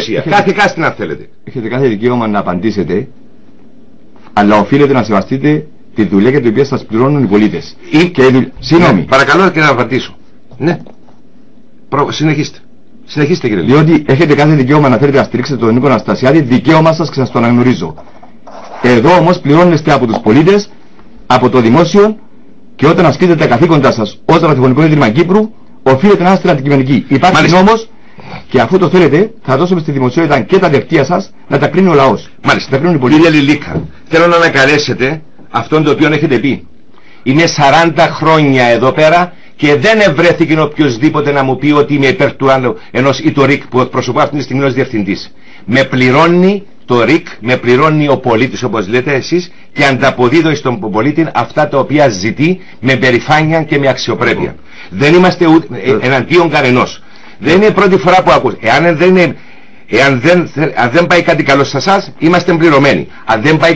ουσία. Καθηκάστε αν θέλετε. Έχετε κάθε δικαίωμα να απαντήσετε, αλλά οφείλετε να σεβαστείτε τη δουλειά για την οποία σας πληρώνουν οι πολίτες. Συγγνώμη. Παρακαλώ και να απαντήσω. Ναι. Συνεχίστε. Συνεχίστε κύριε. Διότι έχετε κάθε δικαίωμα να θέλετε να στηρίξετε τον Νίκο Αναστασιάδη, δικαίωμα σας και σας το αναγνωρίζω. Εδώ όμως πληρώνεστε από τους πολίτες, από το δημόσιο, και όταν ασκείτε τα καθήκοντά σας ως Ραδιοφωνικό Ίδρυμα Κύπρου, οφείλετε να είστε αντικειμενικοί. Υπάρχει νόμος και αφού το θέλετε, θα δώσουμε στη δημοσιότητα και τα δευτεία σας να τα κρίνει ο λαός. Μάλιστα. Τα κρίνουν οι πολίτες. Κύριε Λιλίκα, θέλω να ανακαλέσετε αυτόν το οποίο έχετε πει. Είμαι 40 χρόνια εδώ πέρα και δεν ευρέθηκε οποιοδήποτε να μου πει ότι είμαι υπέρ του άλλου ενός ή το ΡΙΚ που εκπροσωπώ αυτή τη στιγμή ως διευθυντής. Με πληρώνει το ΡΙΚ, με πληρώνει ο πολίτης όπως λέτε εσείς και ανταποδίδω στον πολίτη αυτά τα οποία ζητεί με περηφάνεια και με αξιοπρέπεια. Δεν είμαστε εναντίον κανενός. Δεν είναι η πρώτη φορά που ακούω. Αν δεν πάει κάτι καλό σε εσάς, είμαστε πληρωμένοι. Αν δεν πάει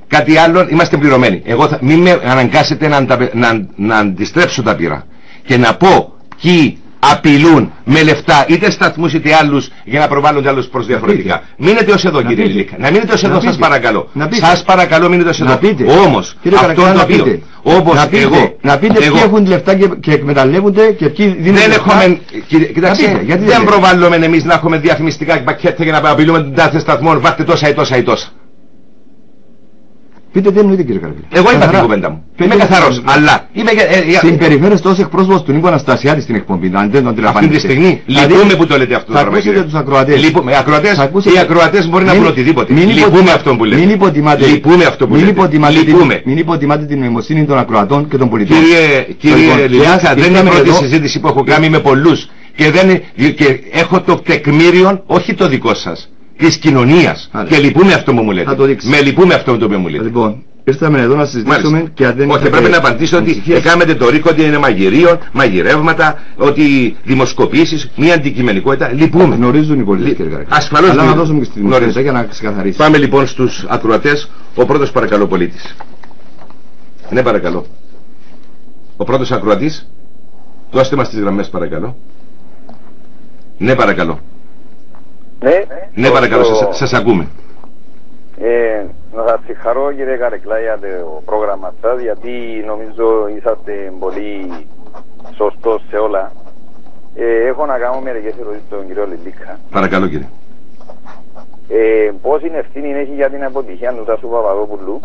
κάτι άλλο, είμαστε πληρωμένοι. Μην με αναγκάσετε να αντιστρέψω τα πείρα και να πω ποιοι απειλούν με λεφτά είτε σταθμούς είτε άλλους για να προβάλλονται άλλους προς διαφορετικά. Μείνετε ως εδώ κύριε Λιλίκα. Να μείνετε ως εδώ σας παρακαλώ. Σας παρακαλώ μείνετε ως εδώ. Όμως αυτό το οποίο όπως εγώ. Να πείτε ποιοι έχουν λεφτά και εκμεταλλεύονται και ποιοι δίνουν λεφτά. Κοιτάξτε, δεν προβάλλουμε εμείς να έχουμε διαφημιστικά πακέτα για να απειλούμε τον τάδε σταθμό. Βάτε τόσα ή τόσα ή τόσα. Πείτε τι εννοείτε κύριε Καραπίδη. Εγώ είπα την κουβέντα μου. Είμαι καθαρός. Αλλά συμπεριφέρεστε ως εκπρόσωπος του Νίκου Αναστασιάδη στην εκπομπή. Αν δεν τον αντιλαμβάνεστε. Αυτή τη στιγμή λυπούμε που το λέτε αυτό. Θα ακούσετε τους ακροατές. Οι ακροατές μπορεί να πούν οτιδήποτε. Λυπούμε αυτό που λέτε. Μην υποτιμάτε την νοημοσύνη των ακροατών και των πολιτών. Κύριε Λιλίκα, δεν είναι πρώτη συζήτηση που έχω κάνει με πολλούς. Και έχω το τεκμήριο, όχι το δικό σας. Της κοινωνίας. Και λυπούμε αυτό που μου λέτε. Με λυπούμε αυτό το οποίο μου λέτε. Λοιπόν, ήρθαμε εδώ να συζητήσουμε και αν δεν. Όχι, πρέπει να απαντήσω ότι κάνετε το ΡΙΚ, ότι είναι μαγειρίων, μαγειρεύματα, ότι δημοσκοπήσεις, μία αντικειμενικότητα. Λυπούμε. Γνωρίζουν οι πολίτες κύριε Καρακίδη. Ασφαλώς. Αλλά να δώσουμε και στη δημοσιότητα για να ξεκαθαρίσει. Πάμε λοιπόν στους ακροατές. Ο πρώτος παρακαλώ πολίτης. Ναι παρακαλώ. Ο πρώτος ακροατής. Δώστε μας τις γραμμές παρακαλώ. Ναι παρακαλώ. Ναι παρακαλώ, σας ακούμε. Να σας συγχαρώ κύριε Καρεκλά για το πρόγραμμα σας, γιατί νομίζω είσαστε πολύ σωστός σε όλα. Έχω να κάνω μερικές ερωτήσεις στον κύριο Λιλίκα. Παρακαλώ κύριε. Πώς είναι ευθύνη έχει για την αποτυχία του Τάσου Παπαδόπουλου,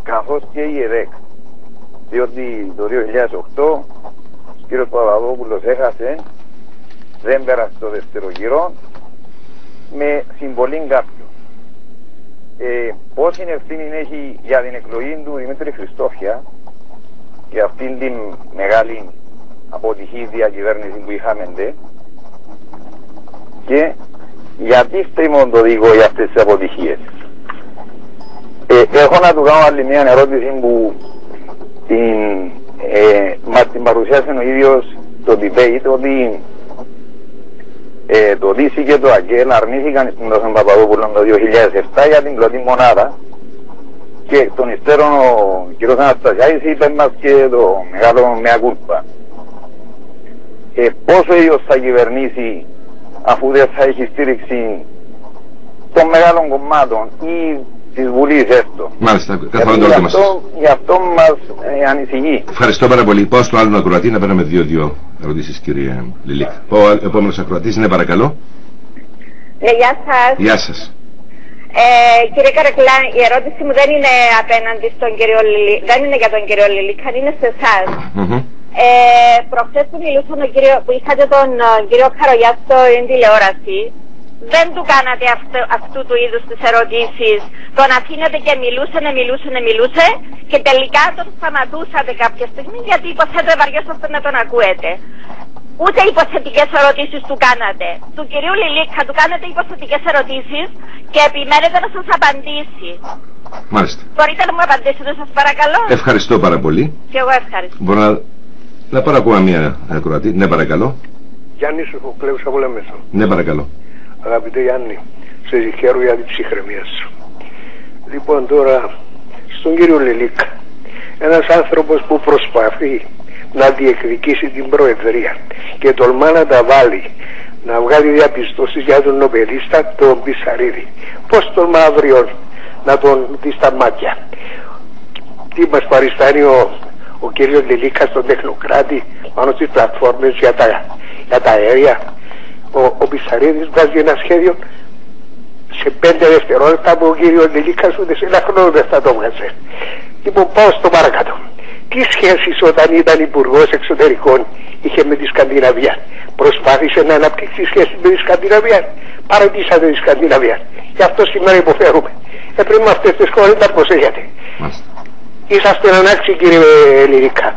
καθώς και η ΕΔΕΚ. Διότι το 2008 ο κύριος Παπαδόπουλος έχασε, δεν πέρασε το δεύτερο γύρο, με συμβολή κάποιου. Πώς είναι ευθύνη έχει για την εκλογή του Δημήτρη Χριστόφια για αυτήν την μεγάλη αποτυχή διακυβέρνηση που είχαμε και γιατί στριμών το δικό για αυτές τις αποτυχίες. Έχω να του κάνω άλλη μια ερώτηση που μας την παρουσιάσε ο ίδιος το debate, ότι το ΔΥΣΥ και το ΑΚΕΛ αρνήθηκαν στην Τάσο Παπαδόπουλο το 2007 για την πλωτή μονάδα και τον υστέρων ο κ. Αναστασιάδης είπε μας και το μεγάλο μea culpa. Πόσο ίδιος θα κυβερνήσει αφού δεν θα έχει στήριξη των μεγάλων κομμάτων ή της Βουλής έστω. Μάλιστα, καθόλου το ερώτημα σας. Γι' αυτό μας ανησυχεί. Ευχαριστώ πάρα πολύ. Πάω στο άλλο ακροατή να παίρνουμε δύο ερωτήσεις κύριε Λιλίκα. Ο επόμενος ακροατής είναι παρακαλώ. Γεια σας. Γεια σας. Κύριε Καρεκλά, η ερώτηση μου δεν είναι απέναντι στον κύριο Λιλίκα, δεν είναι για τον κύριο Λιλίκα, είναι σε εσάς. Προχθές που είχατε τον κύριο Καρογιά στην τηλεόραση, δεν του κάνατε αυτού του είδους τις ερωτήσεις. Τον αφήνετε και μιλούσε και τελικά τον σταματούσατε κάποια στιγμή γιατί υποθέτω βαριόσαστε να τον ακούετε. Ούτε υποθετικές ερωτήσεις του κάνατε. Του κυρίου Λιλίκα του κάνετε υποθετικές ερωτήσεις και επιμένετε να σας απαντήσει. Μάλιστα. Μπορείτε να μου απαντήσετε σας παρακαλώ. Ευχαριστώ πάρα πολύ. Και εγώ ευχαριστώ. Μπορώ να πάρω ακόμα μία ακροατή. Ναι παρακαλώ. Γιάννη σου κλαίους από Λέμεσο. Ναι παρακαλώ. Αγαπητέ Γιάννη, σε συγχαίρω για την ψυχραιμία σου. Λοιπόν τώρα, στον κύριο Λιλίκα, ένας άνθρωπος που προσπαθεί να διεκδικήσει την προεδρία και τολμά να τα βάλει να βγάλει διαπιστώσεις για τον νομπελίστα τον Μπισαρίδη. Πώς τον αύριο να τον δει στα μάτια. Τι μας παριστάνει ο κύριος Λελίκας, τον τεχνοκράτη, πάνω στις πλατφόρμες για τα αέρια. Ο Μπισαρίδης βγάζει ένα σχέδιο σε 5 δευτερόλεπτα από ο κύριος Λελίκας, ούτε σε ένα χρόνο δεν θα το βγάζει. Λοιπόν, πάω στο παρακάτω. Τι σχέσεις όταν ήταν υπουργός εξωτερικών είχε με τη Σκανδιναβία? Προσπάθησε να αναπτύξει σχέσεις με τη Σκανδιναβία? Παρατήσατε τη Σκανδιναβία. Γι' αυτό σήμερα υποφέρουμε. Πρέπει με αυτές τις χώρες να προσέχετε. Είσαστε ανάξιοι, κύριε Λελίκα.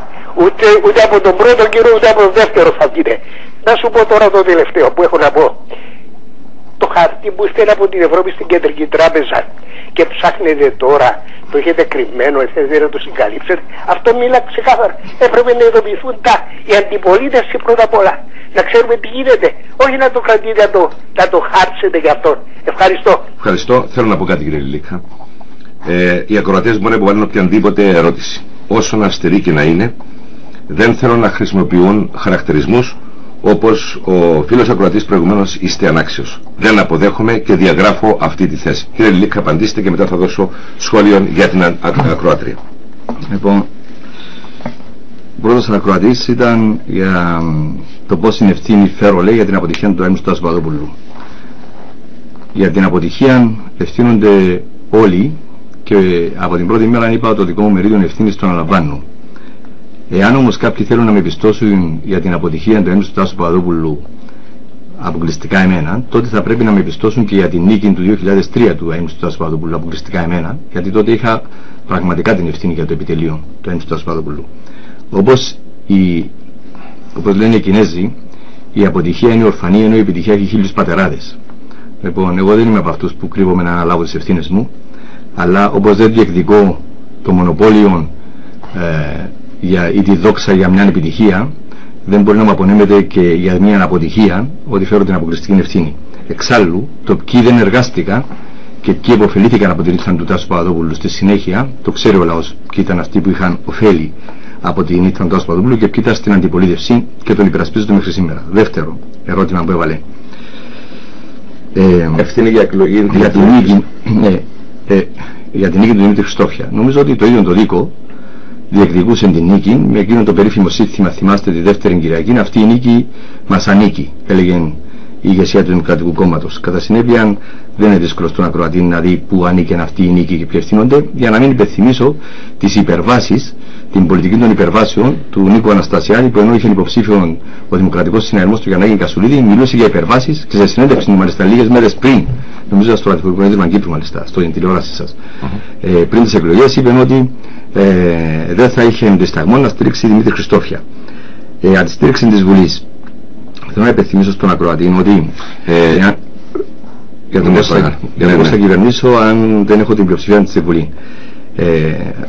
Ούτε από τον πρώτο κύριο, ούτε από τον δεύτερο θα βγείτε. Να σου πω τώρα το τελευταίο που έχω να πω. Το χαρτί που στέλνει από την Ευρώπη στην Κεντρική Τράπεζα και ψάχνετε τώρα, το έχετε κρυμμένο, θέλετε να το συγκαλύψετε. Αυτό μίλα ξεκάθαρα. Έπρεπε να ειδοποιηθούν οι αντιπολίτευση πρώτα απ' όλα. Να ξέρουμε τι γίνεται. Όχι να το κρατείτε, να το χάψετε γι' αυτό. Ευχαριστώ. Ευχαριστώ. Θέλω να πω κάτι, κύριε Λιλίκα. Οι ακροατές μπορεί να υποβάλουν οποιαδήποτε ερώτηση. Όσο αυστηρή και να είναι, δεν θέλω να χρησιμοποιούν χαρακτηρισμούς όπως ο φίλος ακροατής προηγουμένως, είστε ανάξιος. Δεν αποδέχομαι και διαγράφω αυτή τη θέση. Κύριε Λιλίκα, απαντήστε και μετά θα δώσω σχόλιο για την ακροάτρια. Λοιπόν, ο πρώτος ακροατής ήταν για το πώς είναι ευθύνη φέρω, λέει, για την αποτυχία του Αίμνου Στάσου Παπαδόπουλου. Για την αποτυχία ευθύνονται όλοι και από την πρώτη μέρα είπα το δικό μου μερίδιο ευθύνης το αναλαμβάνω. Εάν όμως κάποιοι θέλουν να με πιστώσουν για την αποτυχία του Αίμνου Στάσου Παπαδόπουλου αποκλειστικά εμένα, τότε θα πρέπει να με πιστώσουν και για την νίκη του 2003 του Αίμνου Στάσου Παπαδόπουλου αποκλειστικά εμένα, γιατί τότε είχα πραγματικά την ευθύνη για το επιτελείο του Αίμνου Στάσου Παπαδόπουλου. Όπως λένε οι Κινέζοι, η αποτυχία είναι ορφανή ενώ η επιτυχία έχει 1000 πατεράδες. Λοιπόν, εγώ δεν είμαι από αυτούς που κρύβομαι να αναλάβω τις ευθύνες μου, αλλά όπως δεν διεκδικώ το μονοπόλιο ή τη δόξα για μια επιτυχία, δεν μπορεί να μου απονέμεται και για μια αποτυχία ότι φέρω την αποκλειστική ευθύνη. Εξάλλου, το ποιοι δεν εργάστηκαν και ποιοι υποφελήθηκαν από τη ρήτρα του Τάσου Παπαδόπουλου στη συνέχεια, το ξέρει ο λαός ποιοι ήταν αυτοί που είχαν ωφέλη από την ρήτρα του Τάσου Παπαδόπουλου και ποιοι ήταν στην αντιπολίτευση και τον υπερασπίζονται μέχρι σήμερα. Δεύτερο ερώτημα που έβαλε. Ευθύνη για εκλογή για την νίκη, για την νίκη του Δημήτρη Χριστόφια. Νομίζω ότι το ίδιο το δίκο διεκδικούσε την νίκη με εκείνο το περίφημο σύνθημα, θυμάστε, τη δεύτερη Κυριακή, αυτή η νίκη μας ανήκει, έλεγε η ηγεσία του Δημοκρατικού Κόμματος. Κατά συνέπεια, δεν είναι δύσκολο στον ακροατή να δει που ανήκει αυτή η νίκη και ποιοι ευθύνονται, για να μην υπενθυμίσω τις υπερβάσεις, την πολιτική των υπερβάσεων του Νίκου Αναστασιάδη, που ενώ είχε υποψήφιο ο Δημοκρατικός Συναγερμός του Γιαννάκη Κασουλίδη, μιλούσε για υπερβάσεις και σε συνέντευξη του μάλιστα λίγες μέρες πριν, νομίζω στο ραδιοφωνικό ίδρυμα Κύπρου, μάλιστα, στην τηλεόραση σας, πριν τις εκλογές, είπε ότι δεν θα είχε δισταγμό να στηρίξει Δημήτρη Χριστόφια. Για τη στήριξη της Βουλής, θέλω να υπενθυμίσω στον ακροατή ότι για το πώς θα κυβερνήσω αν δεν έχω την πλειοψηφία της Βουλή.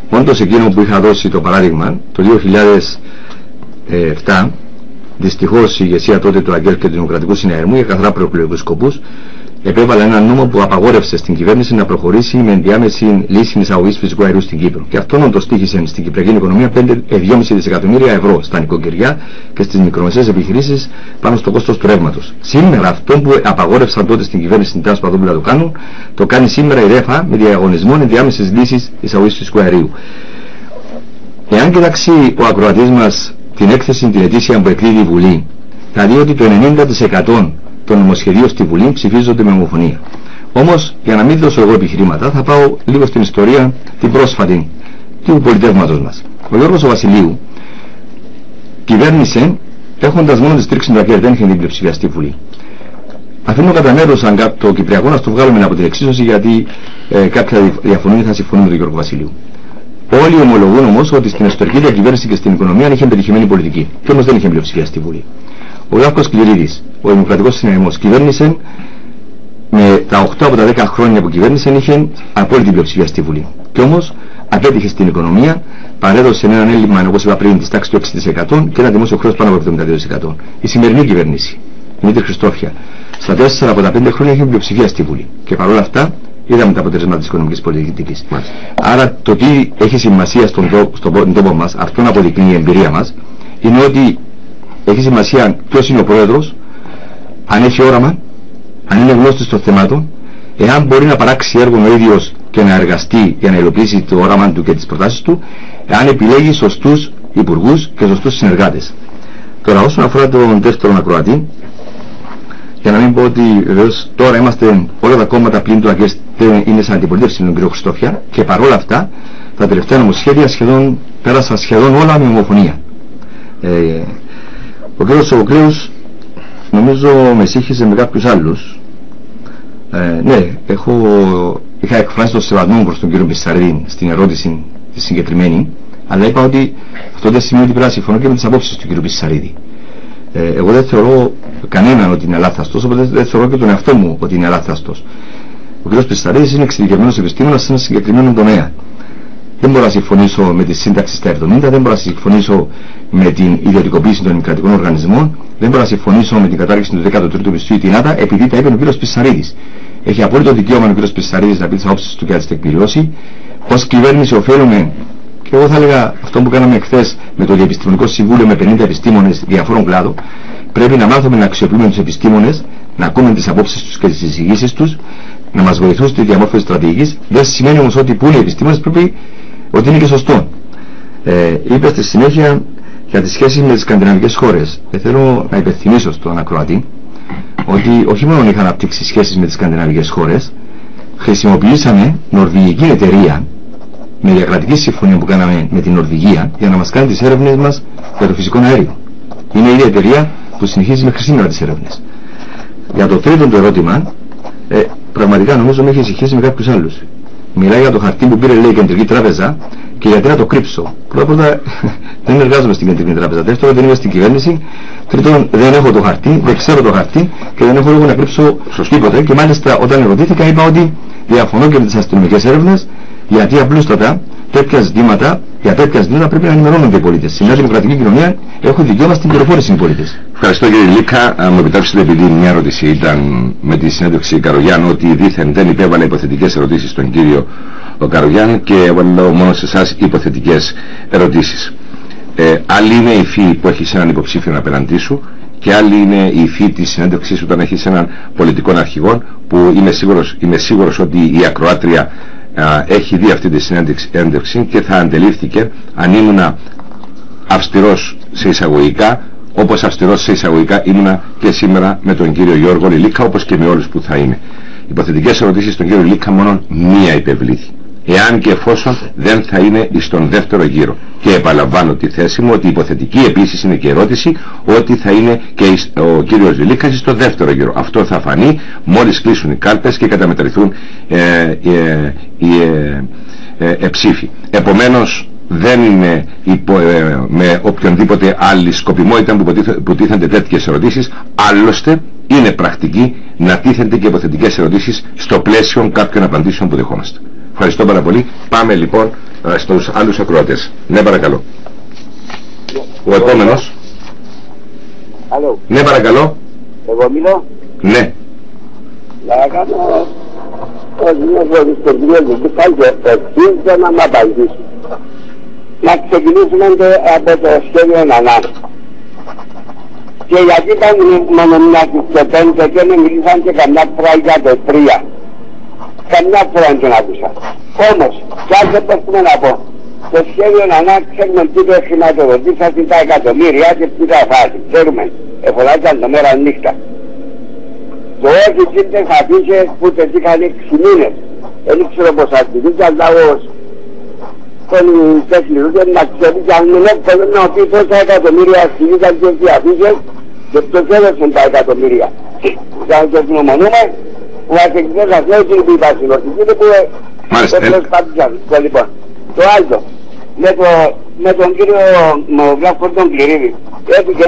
Όντως εκείνο που είχα δώσει το παράδειγμα το 2007, δυστυχώς η ηγεσία τότε του ΑΓΕΛ και του Δημοκρατικού Συναγερμού για καθαρά προεκλογικούς σκοπούς επέβαλε ένα νόμο που απαγόρευσε στην κυβέρνηση να προχωρήσει με ενδιάμεση λύση εισαγωγής φυσικού αερίου στην Κύπρο. Και αυτό όντως τύχησε στην κυπριακή οικονομία 2,5 δισεκατομμύρια ευρώ στα νοικοκυριά και στις μικρομεσαίες επιχειρήσεις πάνω στο κόστος του ρεύματος. Σήμερα αυτό που απαγόρευσαν τότε στην κυβέρνηση την Τάσου Παπαδόπουλου να το κάνουν, το κάνει σήμερα η ΡΕΦΑ με διαγωνισμό ενδιάμεσης λύσης εισαγωγής φυσικού αερίου. Εάν κοιτάξει ο ακροατής μας την έκθεση την ετήσια που εκδίδει η Βουλή, θα δει ότι το 90% των νομοσχεδίων στη Βουλή ψηφίζονται με ομοφωνία. Όμως, για να μην δώσω εγώ επιχειρήματα, θα πάω λίγο στην ιστορία την πρόσφατη του πολιτεύματος μας. Ο Γιώργος ο Βασιλείου κυβέρνησε έχοντας μόνο τη στήριξη του ΑΚΕΡ, δεν είχε την πλειοψηφία στη Βουλή. Αφήνω κατά μέρος το Κυπριακό να το βγάλουμε από την εξίσωση, γιατί κάποια διαφωνούν θα συμφωνούν με τον Γιώργο Βασιλείου. Όλοι ομολογούν όμως ότι στην εσωτερική διακυβέρνηση και στην οικονομία είχε πετυχημένη πολιτική. Και όμως δεν είχε πλειοψηφία στη Βουλή. Ο Γιώργος Κληρίδης, ο Δημοκρατικός Συναγερμός, κυβέρνησε με τα 8 από τα 10 χρόνια που κυβέρνησε είχε απόλυτη πλειοψηφία στη Βουλή. Και όμως απέτυχε στην οικονομία, παρέδωσε έναν έλλειμμα, όπως είπα πριν, της τάξης του 6% και ένα δημόσιο χρέος πάνω από 72%. Η σημερινή κυβέρνηση, Δημήτρη Χριστόφια, στα 4 από τα 5 χρόνια είχε πλειοψηφία στη Βουλή. Και παρόλα αυτά είδαμε τα αποτελέσματα της οικονομικής πολιτικής. Άρα το τι έχει σημασία στον τόπο μας, αυτό να αποδεικνύει η εμπειρία μας, είναι ότι έχει σημασία ποιος είναι ο πρόεδρος, αν έχει όραμα, αν είναι γνώστης των θεμάτων, εάν μπορεί να παράξει έργο ο ίδιος και να εργαστεί για να υλοποιήσει το όραμα του και τις προτάσεις του, εάν επιλέγει σωστούς υπουργούς και σωστούς συνεργάτες. Τώρα, όσον αφορά τον δεύτερο ακροατή, για να μην πω ότι βεβαίως τώρα είμαστε όλα τα κόμματα πλην του ΑΚΕΣ είναι σαν αντιπολίτευση με τον κ. Χριστόφια και παρόλα αυτά τα τελευταία νομοσχέδια πέρασαν σχεδόν όλα με ομοφωνία. Ο κ. Σοβοκλέους νομίζω με σύγχυζε με κάποιους άλλους. Ναι, είχα εκφράσει το σεβασμό μου προς τον κ. Μπισσαρίδη στην ερώτηση τη συγκεκριμένη, αλλά είπα ότι αυτό δεν σημαίνει ότι πρέπει να συμφωνώ και με τις απόψεις του κ. Μπισσαρίδη. Εγώ δεν θεωρώ κανέναν ότι είναι αλάθαστος, οπότε δεν θεωρώ και τον εαυτό μου ότι είναι αλάθαστος. Ο κ. Μπισσαρίδης είναι εξειδικευμένος επιστήμονας σε ένα συγκεκριμένο τομέα. Δεν μπορώ να συμφωνήσω με τη σύνταξη στα 70, δεν μπορώ να συμφωνήσω με την ιδιωτικοποίηση των κρατικών οργανισμών, δεν μπορώ να συμφωνήσω με την κατάργηση του 13ου μισθού ή την ΆΤΑ, επειδή τα είπε ο κ. Μπισσαρίδης. Έχει απόλυτο δικαίωμα ο κ. Μπισσαρίδης να πει τις απόψεις του και να τις τεκμηριώσει. Ως κυβέρνηση οφείλουμε, και εγώ θα έλεγα αυτό που κάναμε χθες με το Διεπιστημονικό Συμβούλιο με 50 επιστήμονες διαφόρων κλάδων, πρέπει να μάθουμε να αξιοποιούμε τους επιστήμονες, να ακούμε τις απόψεις τους και τις εισηγήσεις τους, να μας βοηθούν στη διαμόρφωση στρατηγικής. Δεν σημαίνει όμως ότι που είναι οι επιστήμονες πρέπει ότι είναι και σωστό. Είπε στη συνέχεια για τις σχέσεις με τις σκανδιναβικές χώρες. Θέλω να υπενθυμίσω στον ακροατή ότι όχι μόνο είχα αναπτύξει σχέσεις με τις σκανδιναβικές χώρες, χρησιμοποιήσαμε νορβηγική εταιρεία με διακρατική συμφωνία που κάναμε με την Νορβηγία για να μας κάνει τις έρευνες μας για το φυσικό αέριο. Είναι η ίδια εταιρεία που συνεχίζει μέχρι σήμερα τις έρευνες. Για το τρίτο το ερώτημα, πραγματικά νομίζω με έχει ησυχήσει με κάποιους άλλους. Μιλάει για το χαρτί που πήρε, λέει, η Κεντρική Τράπεζα και γιατί να το κρύψω. Πρώτα δεν εργάζομαι στην Κεντρική Τράπεζα. Δεύτερον, δεν είμαι στην κυβέρνηση. Τρίτον, δεν έχω το χαρτί, δεν ξέρω το χαρτί και δεν έχω λόγο να κρύψω τίποτε. Και μάλιστα όταν ερωτήθηκα είπα ότι διαφωνώ και με τις αστυνομικές έρευνες, γιατί απλούστατα για τέτοια ζητήματα πρέπει να ενημερώνονται οι πολίτες. Σε μια δημοκρατική κοινωνία έχουν δικαίωμα στην πληροφόρηση οι πολίτες. Ευχαριστώ κύριε Λίκα. Μου επιτρέψετε, επειδή μια ερώτηση ήταν με τη συνέντευξη Καρογιάν, ότι δήθεν δεν υπέβαλε υποθετικές ερωτήσεις στον κύριο Καρογιάν και έβαλε μόνο σε εσάς υποθετικές ερωτήσεις. Άλλη είναι η φύη που έχει έναν υποψήφιο απέναντί σου και άλλη είναι η υφή της συνέντευξης όταν έχεις έναν πολιτικό αρχηγό που είμαι σίγουρος ότι η ακροάτρια έχει δει αυτή τη συνέντευξη και θα αντελήφθηκε αν ήμουνα αυστηρός σε εισαγωγικά, όπως αυστηρός σε εισαγωγικά ήμουνα και σήμερα με τον κύριο Γιώργο Λιλίκα, όπως και με όλους που θα είμαι. Υποθετικές ερωτήσεις στον κύριο Λιλίκα μόνο μία υπευλήθη. Εάν και εφόσον δεν θα είναι στον δεύτερο γύρο. Και επαναλαμβάνω τη θέση μου ότι υποθετική επίσης είναι και ερώτηση ότι θα είναι και ο κύριος Λιλίκας στο δεύτερο γύρο. Αυτό θα φανεί μόλις κλείσουν οι κάλπες και καταμετρηθούν οι ψήφοι. Επομένως δεν είναι με οποιονδήποτε άλλη σκοπιμότητα που τίθενται τέτοιες ερωτήσεις. Άλλωστε είναι πρακτική να τίθενται και υποθετικές ερωτήσεις στο πλαίσιο κάποιων απαντήσεων που δεχόμαστε. Ευχαριστώ πάρα πολύ. Πάμε λοιπόν στους άλλους ακροατές. Ναι, παρακαλώ. Ο επόμενος. Αλλο. Ναι, παρακαλώ. Εγώ μιλώ. Ναι. Να κάνω μια φορή στον κύριο Λιλίκα και ευθύνεται να μ' απαντήσει. Να ξεκινήσουμε από το σχέδιο ΑΝΑ. Και γιατί ήταν μόνο μια και πέντε και δεν μιλήσαν και καμιά φορά για το 3. Καμιά φορά δεν τον άκουσα. Όμως, κι αν δεν μπορούμε να πω, το σχέδιο ΑΝΑ ξέρουμε τι το χρηματοδοτήσαν τα εκατομμύρια και τι τα φάση. Ξέρουμε, εφολάζαν το μέρα νύχτα. Το όχι δεν θα αφήσε που δεν είχαν 6 μήνες. Δεν ξέρω πως αρτηρίζει, αλλά τον τεχνηρούνται να ξέρει και αν είναι εύκολο να πει πόσα εκατομμύρια αρτηρίζαν και τι αφήσες και ποιος έδωσαν τα εκατομμύρια. Για να το γνωμονούμε, ο αρχικτός σας λέει ότι είναι η βασιλωτική που προσπάθησαν. Λοιπόν, το άλλο, με τον κύριο Μογράφο τον Κληρίδη, έφυγε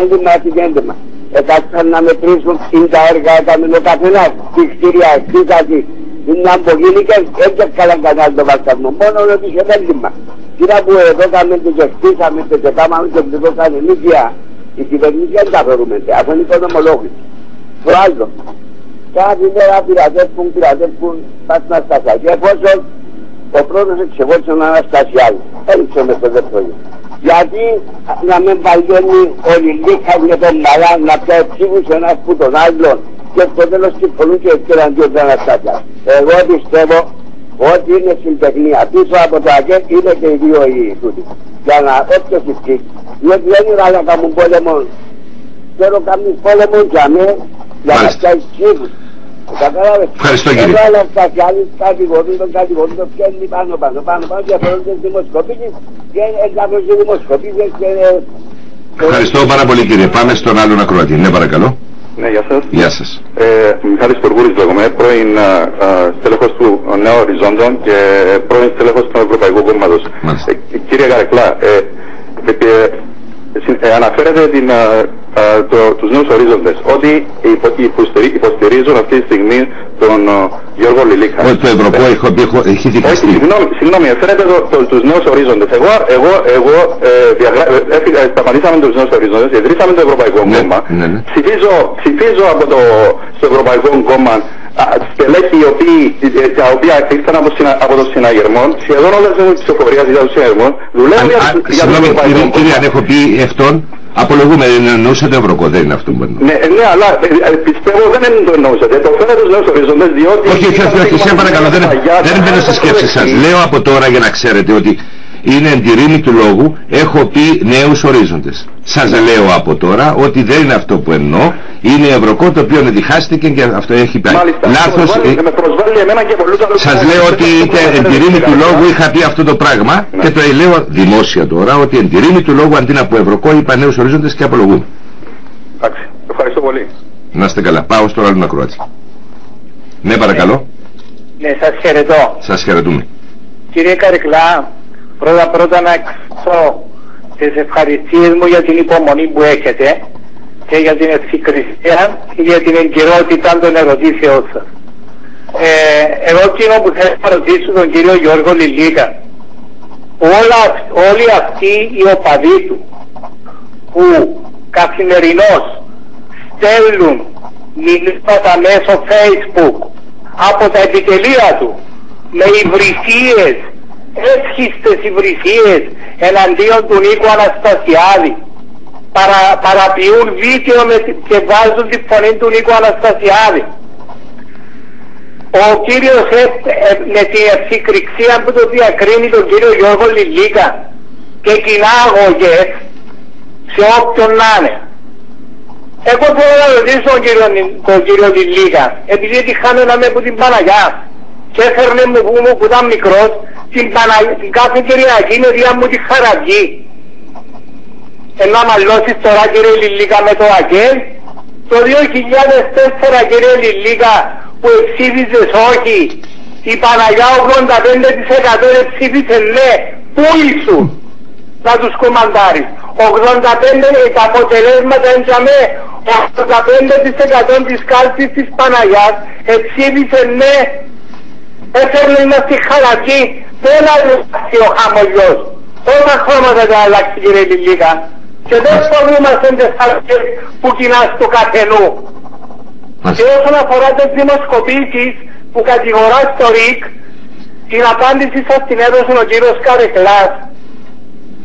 έκατσαν να μετρήσουν τα έργα, έκαμε ο καθένας, τη κτίρια, κτίσατη, την αμπογίνικες, έτσι καλά κανάλι το βασισμό, μόνο ότι είχε μέλημα. Κύρα που εδώ κάμε και κτίσαμε και κάμαμε και το κάνει νίκια, η κυβερνήση δεν τα θεωρούμε, αφού είναι οικονομολόγηση. Το άλλο, κάθε μέρα πειρατεύουν πάσνα στασιά. Και εφόσον ο πρώτος εξεγόρισε τον Αναστασιάδη, έριξε με το δεύτερο. Γιατί να μην βαγγένει ο Λιλίκας με τον Μαλάν να πιάει ψήφους ένας που τον άλλον και στο τέλος συμφωνούν και εναντίον του Αναστάσια. Εγώ πιστεύω ότι είναι συντεχνία. Πίσω από το ΑΚΕ είναι και οι δύο οι τούτοι. Για να όποιος ισχύει. Διότι δεν είναι άλλα καμούν πόλεμο. Θέλω καμούν πόλεμο για μέ, για να φτιάξει ψήφους. Κατάλαβες. Ευχαριστώ κύριε. Εδώ Αναστασιάδης κατηγορούν τον πιάνει πάνω και αφορούν τις δημοσκοπήσεις και ενταφώς οι δημοσκοπήσεις και... Ευχαριστώ πάρα πολύ κύριε. Πάμε στον άλλον ακροατή. Ναι παρακαλώ. Ναι, γεια σας. Γεια σας. Μιχάλης Τουργούρης λέγομαι, πρώην στέλεχος του Νέου Οριζόντων και πρώην στέλεχος του Ευρωπαϊκού Κόμματος. Κύριε Καρεκλά, αναφέρετε τους νέους ορίζοντες, ότι υποστηρίζουν αυτή τη στιγμή τον Γιώργο Λιλίκα. Όχι, το Ευρωπαϊκό έχει δικαστεί. Συγγνώμη, φέρετε τους νέους ορίζοντες. Εγώ σταματήσαμε τους νέους ορίζοντες, ιδρύσαμε το Ευρωπαϊκό Κόμμα. Ψηφίζω στο Ευρωπαϊκό Κόμμα στελέχη τα οποία ήρθαν από το συναγερμό, σχεδόν όλες τις ψηφοφορίες για το συναγερμό, δουλεύουν για το Ευρωπαϊκό Κόμμα. Κύριε, αν έχω πει αυτόν, απολογούμε, εννοούσα το Ευρωπαϊκό, δεν είναι αυτό που εννοώ. Ναι, αλλά πιστεύω δεν το εννοούσατε. Το φαίνεται τους νέους ορίζοντες, διότι... Όχι, σε παρακαλώ, δεν μπαίνω στις σκέψεις σας. Λέω από τώρα για να ξέρετε ότι είναι εν τη ρήμη του λόγου, έχω πει νέους ορίζοντες. Σας λέω από τώρα ότι δεν είναι αυτό που εννοώ, είναι Ευρωκό το οποίο διχάστηκε και αυτό έχει πάει. Λάθος. Σας λέω ότι εν τη ρήμη του λόγου είχα πει αυτό το πράγμα και το λέω δημόσια τώρα ότι εν τη ρήμη του λόγου αντί να πω Ευρωκό είπα νέους ορίζοντες και απολογούμε. Εντάξει, ευχαριστώ πολύ. Να είστε καλά. Πάω στον άλλον ακροάτη. Ναι παρακαλώ. Ναι, σας χαιρετώ. Σας χαιρετούμε. Κύριε Καρεκλά, πρώτα να εκφράσω τις ευχαριστίες μου για την υπομονή που έχετε και για την ευθυκρισία και για την εγκυρότητα των ερωτήσεών σας. Εγώ εκείνο που θέλω να ρωτήσω τον κύριο Γιώργο Λιλίκα, όλοι αυτοί οι οπαδοί του που καθημερινώς στέλνουν μηνύματα μέσω Facebook από τα επιτελεία του με υβρισίες, έσχιστες υβρισίες εναντίον του Νίκου Αναστασιάδη, παραποιούν βίντεο και βάζουν τη φωνή του Νίκου Αναστασιάδη. Ο κύριος με την ευθυκρηξία που το διακρίνει τον κύριο Γιώργο Λιλίκα και κοινά αγωγές σε όποιον να είναι. Εγώ θέλω να ρωτήσω τον κύριο Λιλίκα, επειδή τυχάνε να με από την Παναγιά και έφερνε μου που ήταν μικρός την κάθε Κυριακή είναι διά μου τη χαραυγή. Να μαλλώσεις τώρα κύριε Λιλίκα με το ΑΚΕΛ. Το 2004 κύριε Λιλίκα που ψήφισες όχι, η Παναγιά 85% ψήφισε ναι, πού ήσουν να τους κομμαντάρεις. 85% τα αποτελέσματα έντιαμε, 85% της κάλπης της Παναγιάς ψήφισε ναι. Έφερνε να στη χαλακή, δεν αλλάξει ο χαμογιός. Όλα χρώματα θα αλλάξει κύριε Λιλίκα. Και δεν φοβούμαστε τις χαλακές που κοινάς του καθενού. Και όσον αφορά τις δημοσκοπήσεις που κατηγορά στο ΡΙΚ, την απάντηση σας την έδωσε ο κύριος Καρεκλάς.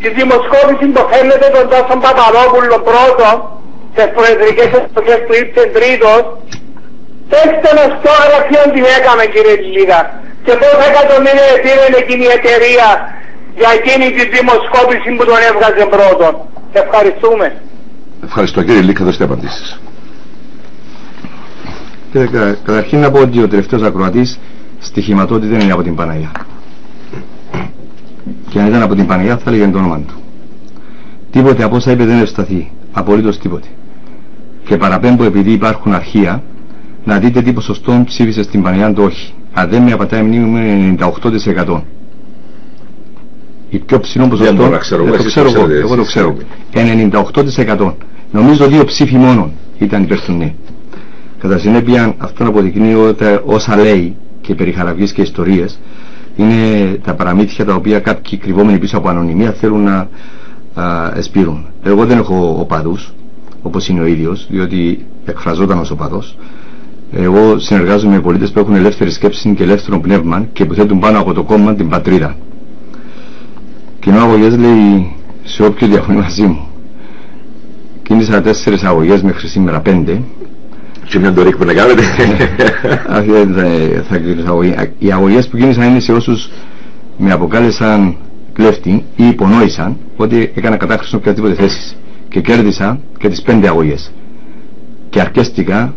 Τη δημοσκόπηση που φαίνεται τον Τάσον Παπαδόπουλο πρώτο, τις προεδρικές εποχές που ήρθε τρίτος, πέστε μας στο γραφείο την έκαμε κύριε Λιλίκα και πόσα εκατομμύρια πήρε εκείνη η εταιρεία για εκείνη τη δημοσκόπηση που τον έβγαζε πρώτον. Ευχαριστούμε. Ευχαριστώ κύριε Λιλίκα, δώστε απαντήσεις. Καταρχήν να πω ότι ο τελευταίος ακροατής στοιχηματότητα δεν είναι από την Παναγιά. Και αν ήταν από την Παναγιά θα έλεγε το όνομα του. Τίποτε από όσα είπε δεν ευσταθεί. Απολύτως τίποτε. Και παραπέμπω επειδή υπάρχουν αρχεία να δείτε τι ποσοστό ψήφισε στην Παναγιά το όχι. Αν δεν με απατάει μνήμη μου είναι 98%. Η πιο ψηλό ποσοστό, δεν το ξέρω εγώ το ξέρω. 98%. Νομίζω 2 ψήφοι μόνο ήταν υπέρ του ναι. Κατά συνέπεια αυτό αποδεικνύει ότι όσα λέει και περί χαραυγής και ιστορίες είναι τα παραμύθια τα οποία κάποιοι κρυβόμενοι πίσω από ανωνυμία θέλουν να εσπείρουν. Εγώ δεν έχω οπαδούς όπως είναι ο ίδιος, διότι εκφραζόταν ως οπαδός. Εγώ συνεργάζομαι με πολίτες που έχουν ελεύθερη σκέψη και ελεύθερο πνεύμα και που θέτουν πάνω από το κόμμα την πατρίδα. Κοινό αγωγές λέει σε όποιο διαφωνεί μαζί μου. Κίνησα 4 αγωγές μέχρι σήμερα 5 Και μια ντορίκ που να κάνετε. Οι αγωγές που κίνησαν είναι σε όσους με αποκάλεσαν κλέφτη ή υπονόησαν ότι έκανα κατάχρηση οποιαδήποτε θέση. Και κέρδισα και τις 5 αγωγές. Και αρκέστηκα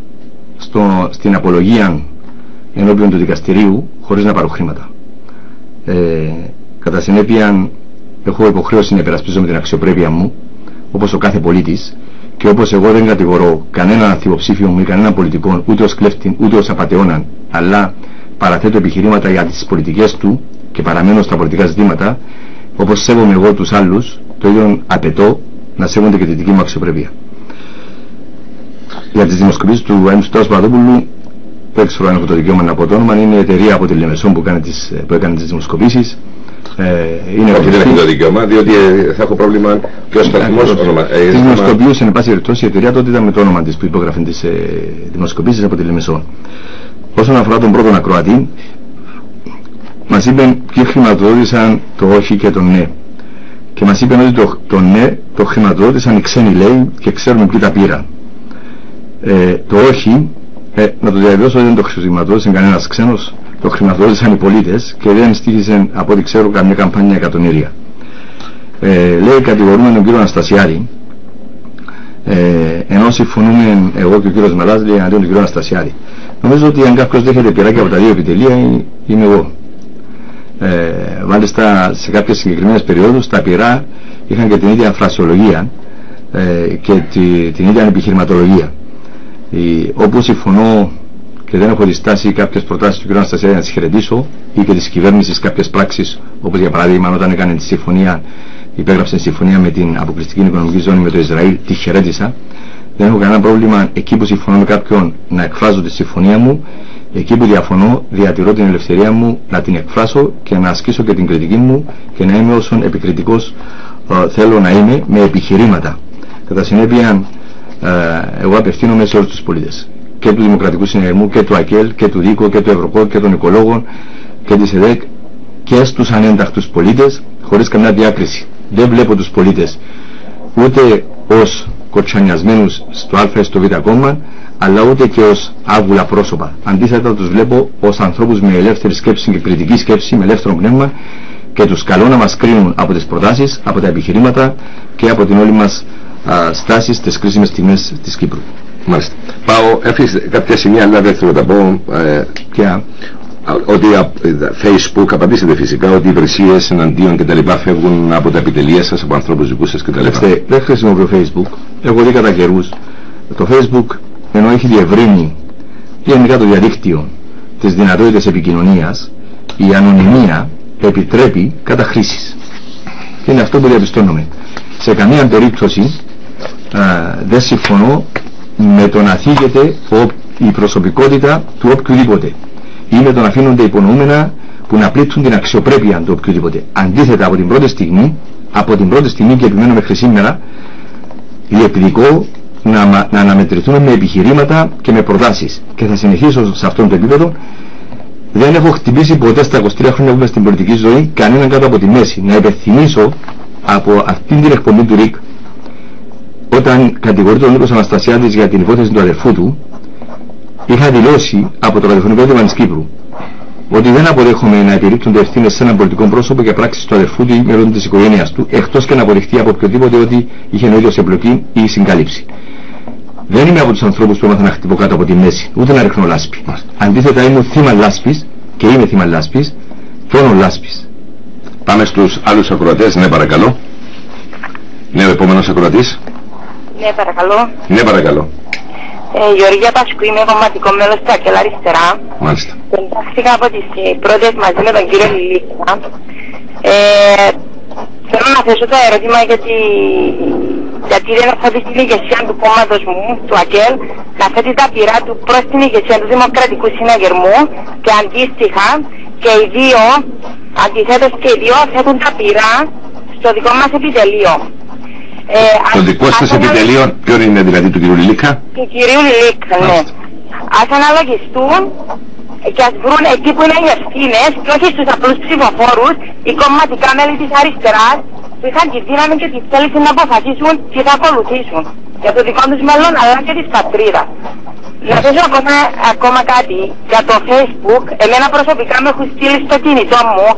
στην απολογία ενώπιον του δικαστηρίου χωρίς να πάρω χρήματα. Κατά συνέπεια έχω υποχρέωση να υπερασπίζω με την αξιοπρέπεια μου, όπως ο κάθε πολίτης, και όπως εγώ δεν κατηγορώ κανέναν ανθυποψήφιο μου ή κανέναν πολιτικό ούτε ως κλέφτη ούτε ως απατεώναν, αλλά παραθέτω επιχειρήματα για τις πολιτικές του και παραμένω στα πολιτικά ζητήματα, όπως σέβομαι εγώ τους άλλους, το ίδιο απαιτώ να σέβονται και τη δική μου αξιοπρέπεια. Για τις δημοσκοπήσεις του Στράτου Παπαδόπουλου, δεν ξέρω αν έχω το δικαίωμα να πω το όνομα, είναι η εταιρεία από τη Λεμεσόν που έκανε τις δημοσκοπήσεις. Όχι, δεν έχει το δικαίωμα, διότι θα έχω πρόβλημα ποιος θα θυμώσει το όνομα. Τις δημοσκοπήσεις, εν πάση περιπτώσει, η εταιρεία τότε ήταν με το όνομα της που υπόγραφε τις δημοσκοπήσεις από τη Λεμεσόν. Όσον αφορά τον πρώτον ακροατή, μας είπαν ποιοι χρηματοδότησαν το όχι και το ναι. Και μας είπαν ότι το ναι το χρηματοδότησαν οι ξένοι, λέει, και ξέρουμε ποιοι τα πήραν. Το όχι, να το διαβιώσω, δεν το χρηματοδότησε κανένας ξένος, το χρηματοδότησαν οι πολίτες και δεν στήχησαν, από ό,τι ξέρω, καμία καμπάνια εκατομμύρια. Λέει, κατηγορούμε τον κύριο Αναστασιάδη, ενώ συμφωνούμε εγώ και ο κύριος Μελάς, λέει, αντίον του κύριου Αναστασιάδη. Νομίζω ότι αν κάποιος δέχεται πειράκια από τα δύο επιτελεία, είμαι εγώ. Μάλιστα σε κάποιες συγκεκριμένες περιόδους τα πειρά είχαν και την ίδια φρασιολογία και την ίδια επιχειρηματολογία. Όπου συμφωνώ και δεν έχω διστάσει κάποιες προτάσεις του κ. Αναστασιάδη να τις χαιρετήσω ή και της κυβέρνησης κάποιες πράξεις, όπως για παράδειγμα όταν έκανε τη συμφωνία, υπέγραψε συμφωνία με την αποκλειστική οικονομική ζώνη με το Ισραήλ, τη χαιρέτησα. Δεν έχω κανένα πρόβλημα εκεί που συμφωνώ με κάποιον να εκφράζω τη συμφωνία μου. Εκεί που διαφωνώ, διατηρώ την ελευθερία μου να την εκφράσω και να ασκήσω και την κριτική μου και να είμαι όσον επικριτικός θέλω να είμαι, με επιχειρήματα. Κατά συνέπεια, εγώ απευθύνομαι σε όλους τους πολίτες, και του Δημοκρατικού Συνεργού και του ΑΚΕΛ και του ΔΙΚΟ και του Ευρωκό και των οικολόγων και της ΕΔΕΚ και στους ανένταχτους πολίτες, χωρίς καμιά διάκριση. Δεν βλέπω τους πολίτες ούτε ως κοτσανιασμένους στο Α ή στο Β κόμμα, αλλά ούτε και ως άβουλα πρόσωπα. Αντίθετα, τους βλέπω ως ανθρώπους με ελεύθερη σκέψη και κριτική σκέψη, με ελεύθερο πνεύμα, και τους καλώ να μας κρίνουν από τις προτάσεις, από τα επιχειρήματα και από την όλη μας στάση στις κρίσιμες στιγμές της Κύπρου. Μάλιστα. Πάω, έφυγε κάποια σημεία, αλλά δεν θέλω να τα πω. Ότι Facebook, απαντήσετε φυσικά ότι οι υπηρεσίες εναντίον κτλ. Φεύγουν από τα επιτελεία σας, από ανθρώπους δικούς σας κτλ. Δεν χρησιμοποιώ Facebook. Έχω δει κατά καιρούς το Facebook, ενώ έχει διευρύνει γενικά το διαδίκτυο τις δυνατότητες επικοινωνίας, η ανωνυμία επιτρέπει καταχρήσεις. Και είναι αυτό που διαπιστώνουμε. Σε καμία περίπτωση δεν συμφωνώ με το να θίγεται η προσωπικότητα του οποιοδήποτε ή με το να αφήνονται υπονοούμενα που να πλήττουν την αξιοπρέπεια του οποιοδήποτε. Αντίθετα, από την πρώτη στιγμή και επιμένω μέχρι σήμερα, διεκδικώ να αναμετρηθούμε με επιχειρήματα και με προτάσεις. Και θα συνεχίσω σε αυτό το επίπεδο. Δεν έχω χτυπήσει ποτέ στα 23 χρόνια που είμαι στην πολιτική ζωή κανέναν κάτω από τη μέση. Να υπενθυμίσω από αυτήν την εκπομπή του ΡΙΚ, όταν κατηγορείται ο Νίκος Αναστασιάδης για την υπόθεση του αδερφού του, είχα δηλώσει από το ραδιοφωνικό έντυπο της Κύπρου ότι δεν αποδέχομαι να επιρρύπτονται ευθύνες σε έναν πολιτικό πρόσωπο για πράξεις του αδερφού του ή μέλων της οικογένειας του, εκτός και να αποδειχτεί από οποιοδήποτε ότι είχε ο ίδιος εμπλοκή ή συγκάλυψη. Δεν είμαι από τους ανθρώπους που έμαθα να χτυπώ κάτω από τη μέση, ούτε να ρίχνω λάσπη. Αντίθετα, ήμουν θύμα λάσπης και είμαι θύμα λάσπης, φρόνων λάσπης. Πάμε στους άλλους ακροατές. Ναι, παρακαλώ. Ναι, ο επόμενος ακροατής. Ναι, παρακαλώ. Ναι, παρακαλώ. Γεωργία Πασκού, είμαι κομματικό μέλος του ΑΚΕΛ Αριστερά. Μάλιστα. Εντάχθηκα από τις πρώτες μαζί με τον κύριο Λιλίκα. Θέλω να θέσω το ερώτημα γιατί δεν έχω δει στην ηγεσία του κόμματος μου, του ΑΚΕΛ, να θέτει τα πειρά του προς την ηγεσία του Δημοκρατικού Συναγερμού και αντίστοιχα και οι δύο, αντιθέτως και οι δύο θέτουν τα πειρά στο δικό μας επιτελείο. Το δικό σας επιτελείο, ποιο είναι δηλαδή, του κυρίου Λιλίκα? Του κυρίου Λιλίκα, ναι. Ας αναλογιστούν και ας βρουν εκεί που είναι οι ευθύνες και όχι στους απλούς ψηφοφόρους, οι κομματικά μέλη της αριστεράς που είχαν τη δύναμη και τη θέληση να αποφασίσουν τι θα ακολουθήσουν για το δικό τους μέλλον αλλά και της πατρίδας. Να πω ακόμα κάτι για το Facebook. Εμένα προσωπικά με έχουν στείλει στο κινητό μου.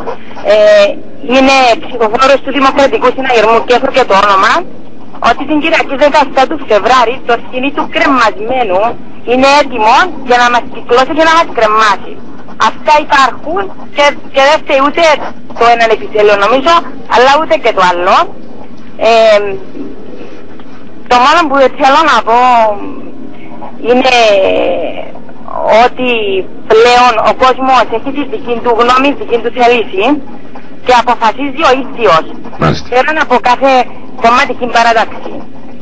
Είναι ψηφοφόρος του Δημοκρατικού Συναγερμού και έχω και το όνομα. Ότι την Κυριακή 17 του Φεβράρι το σκηνή του κρεμασμένου είναι έτοιμο για να μας κυκλώσει και να μας κρεμάσει. Αυτά υπάρχουν και δεν φταίει ούτε το έναν επιτέλειο νομίζω, αλλά ούτε και το άλλο. Το μόνο που θέλω να πω είναι ότι πλέον ο κόσμος έχει τη δική του γνώμη, τη δική του θέληση και αποφασίζει ο ίδιος πέραν από κάθε κομματική παράταξη.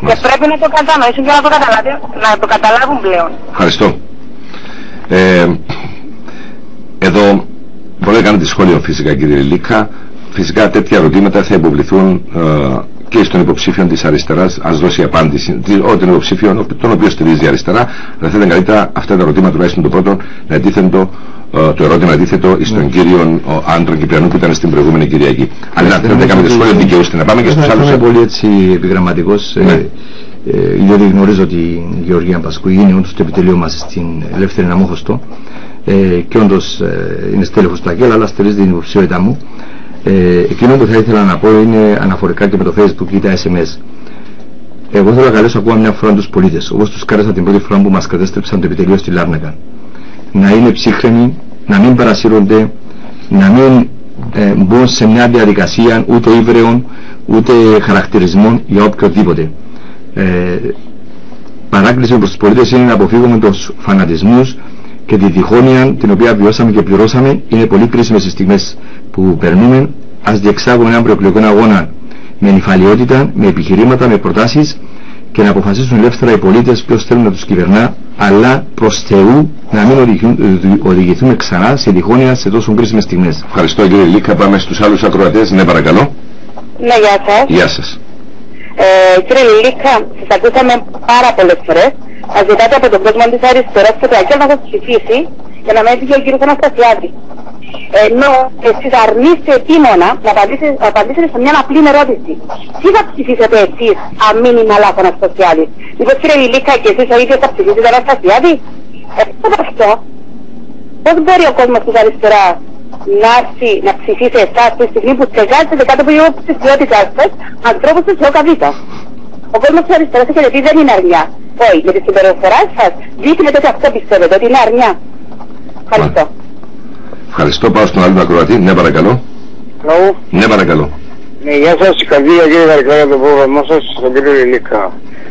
Και πρέπει να το κατανοήσουν και να το καταλάβουν πλέον. Ευχαριστώ. Εδώ μπορείτε να κάνετε σχόλιο φυσικά κύριε Λίκα. Φυσικά τέτοια ερωτήματα θα υποβληθούν και στον υποψήφιο της αριστεράς, ας δώσει απάντηση, τον υποψήφιο τον οποίο στηρίζει η αριστερά, αλλά θα ήταν καλύτερα αυτά τα ερωτήματα, τουλάχιστον το πρώτο, να τίθεντο το ερώτημα αντίθετο στον κύριο Άντρο Κυπριανού που ήταν στην προηγούμενη Κυριακή. Αλλά να θέλετε να κάνετε σχόλιο, δικαιούστε να πάμε και στους άλλους. Είμαι πολύ έτσι επιγραμματικός, διότι γνωρίζω ότι η Γεωργία Πασκού είναι όντως το επιτελείο μας στην Ελεύθερη Αμόχωστο και όντως είναι στέλεχος του ΑΚΕΛ, αλλά στηρίζει την υποψηφιότητά μου. Εκείνο που θα ήθελα να πω είναι αναφορικά και με το Facebook ή τα SMS. Εγώ θέλω να καλέσω ακόμα μια φορά τους πολίτες, όπως τους κάλεσα την πρώτη φορά που μας κατέστρεψαν το επιτελείο στη Λάρνακα, να είναι ψύχρεμοι, να μην παρασύρονται, να μην μπουν σε μια διαδικασία ούτε ύβρεων ούτε χαρακτηρισμών για οποιοδήποτε. Παράκληση προς τους πολίτες είναι να αποφύγουμε τους φανατισμούς και τη διχόνοια την οποία βιώσαμε και πληρώσαμε. Είναι πολύ κρίσιμες οι στιγμές που περνούμε. Ας διεξάγουμε έναν προεκλογικό αγώνα με νυφαλιότητα, με επιχειρήματα, με προτάσεις και να αποφασίσουν ελεύθερα οι πολίτες ποιος θέλουν να τους κυβερνά, αλλά προς Θεού να μην οδηγηθούμε ξανά σε διχόνοια σε τόσο κρίσιμες στιγμές. Ευχαριστώ κύριε Λίκα. Πάμε στους άλλους ακροατές. Ναι, παρακαλώ. Ναι, γεια σας. Γεια σας. Κύριε Λίκα, σας ακούσαμε πάρα πολλές φορές. Ας ζητάτε από τον κόσμο της αριστεράς και το ΑΚΕΛ να σας ψηφίσει για να με έφυγε ο κύριος Αναστασιάδη. Ενώ εσείς αρνείστε επίμονα να απαντήσετε σε μια απλή ερώτηση. Τι θα ψηφίσετε εσείς αν μην είναι αλάθο Αναστασιάδη? Λοιπόν κύριε Λίκα, και εσείς ο ίδιος θα ψηφίσετε Αναστασιάδη? Αυτό, πώς μπορεί ο κόσμος της αριστεράς να έρθει να ψηφίσει εσάς τη στιγμή που στεγάζετε κάτω από την υποψηφιότητά σας ανθρώπους της ΟΚΑΒΙΤΑ? Ο κόσμος της αριστεράς έχετε πει δεν είναι αρνιά. Όχι, με τη συμπεριφορά σας δείχνετε ότι αυτό πιστεύετε, ότι είναι αρνιά. Ευχαριστώ. Ευχαριστώ. Πάω στον άλλο ακροατή. Ναι, παρακαλώ. Ναι, παρακαλώ. Ναι, γεια σας. Καλή κύριε Καρικλά για το πρόγραμμά σας, στον κύριο Λίκα.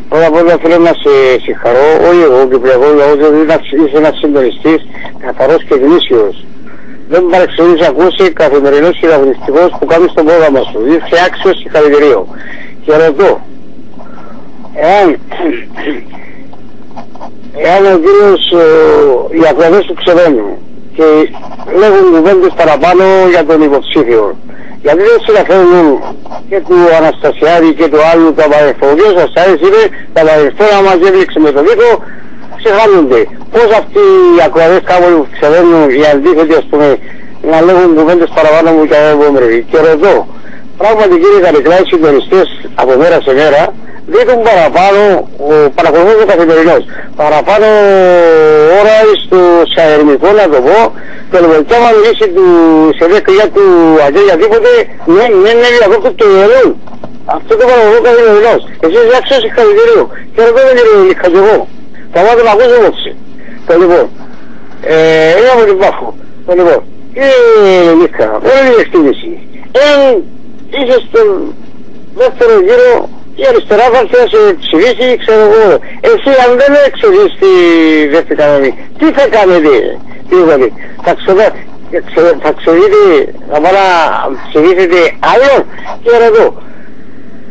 Πρώτα απ' όλα θέλω να σε συγχαρώ, όχι εγώ, Κυπριακό λαό, διότι είσαι ένας συντονιστής καθαρός και γνήσιος. Δεν παρεξηγείς να ακούσει καθημερινός και αγωνιστικός που κάνεις στο πρόγραμμα σου. Είσαι άξιος και συγχαρητήριο. Και ρωτώ, εάν ο κύριος, οι ακροατές του ξεβαίνουν και λέγουν κουβέντες παραπάνω για τον υποψήφιο, γιατί δεν συναφέρουν και του Αναστασιάδη και του άλλου τα παρελθόν? Ο κύριος Αναστασιάδης είπε τα παρελθόν άμα έβλεξε με τον Νίκο ξεχάνονται. Πώς αυτοί οι ακροατές κάπου ξεβαίνουν οι αντίθετοι, ας πούμε, να λέγουν κουβέντες παραπάνω μου και αγώμεροι? Και ρωτώ, πράγματι κύριε Καρικλά, οι συντονιστές από μέρα σε μέρα δείχνουν παραπάνω, παρακολουθούν καθημερινώς, παραπάνω ώρα στο σαερμικό να το πω, και το άμα μιλήσει σε 10 για του ΑΚΕΛ για τίποτε, ναι, διακόπτω το γελούν. Αυτό το παρακολουθούν καθημερινώς. Εσείς άξιος συγχαρητήριο. Και ρωτώ δεν κύριε Λίκα και εγώ. Θα πάω να ακούσω απόψε. Το λοιπόν, είμαι από την Πάφο. Το λοιπόν, κύριε Λίκα, όλη η εκτίμηση. Είσαι στον δεύτερο γύρο, η αριστερά θα έρθει να σε ψηφίσει, ξέρω εγώ. Εσύ αν δεν εξηγείς τη δεύτερη κανονή, τι θα κάνετε? Δηλαδή, θα ξεδείτε, θα πάω να ψηφίσετε άλλον? Και ρωτώ,